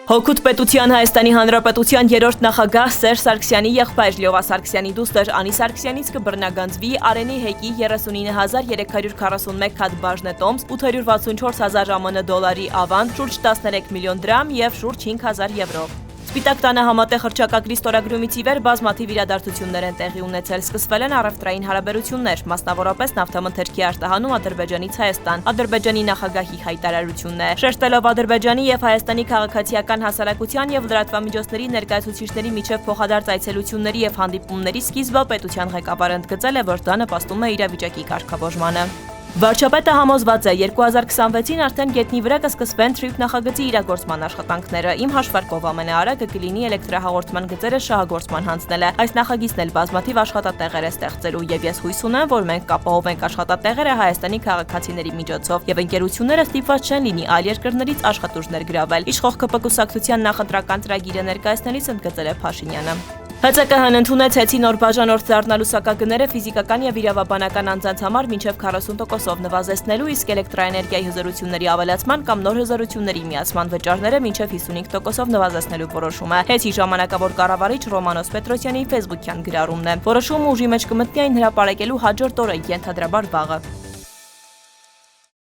Հօգուտ պետության Հայաստանի Հանրապետության երրորդ նախագահ Սերժ Սարգսյանի եղբայր Լյովա Սարգսյանի դուստր Անի Սարգսյանից կբռնագանձվի Արենի հեկի 39341 հատ բաժնետոմս, 864,000 ԱՄՆ դոլարի ավանդ, շուրջ 13 միլիոն դրամ և շուրջ 5000 եվրո։ Սպիտակ տանը համատեղ հռչակագրի ստորագրումից ի վեր բազմաթիվ իրադարձություններ են տեղի ունեցել, սկսվել են առևտրային հարաբերություններ, մասնավորապես նավթամթերքի արտահանում Ադրբեջանից Հայաստան, Ադրբեջանի նախագահի հայտարարություններ։ Շեշտելով Ադրբեջանի և Հայաստանի քաղաքացիական հասարակության և լրատվամիջոցների ներկայացուցիչների միջև փոխադարձ այցելությունների և հանդիպումների սկիզբը պետության ղեկավարը ընդգծել է, որ դա նպաստում է իրավիճակի կարգավորմանը։ Վարչապետը համոզված է, 2026-ին արդեն գետնի վրա կսկսվեն թրիփ նախագծի իրագործման աշխատանքները։ Իմ հաշվարկով ամենաարագը կլինի էլեկտրահաղորդման գծերը շահագործման հանձնելը։ Այս նախագիծն էլ բազմաթիվ աշխատատեղեր է ստեղծելու, եւ ես հույս ունեմ, որ մենք կապահովենք աշխատատեղերը Հայաստանի քաղաքացիների միջոցով, եւ ընկերությունները ստիպված չեն լինի այլ երկրներից աշխատուժներ գրավել։ Իշխող ԿՊ կուսակցության նախընտրական ծրագիրը ներկայացնելիս ընդգծել է Փաշինյանը։ ՀԾԿ-ն ընդունեց հեցի նոր բաժանորդ դառնալու սակագները ֆիզիկական եւ իրավաբանական անձանց համար մինչեւ 40%-ով նվազեցնելու, իսկ էլեկտրաէներգիայի հզորությունների ավելացման կամ նոր հզորությունների միացման վճարները մինչեւ 55%-ով նվազեցնելու որոշումը։ Հեցի ժամանակավոր կառավարիչ Ռոմանոս Պետրոսյանի Facebook-յան գրառումն է։ Որոշումը ուժի մեջ կմտնի այն հրապարակելու հաջորդ օրը, ենթադրաբար վաղը։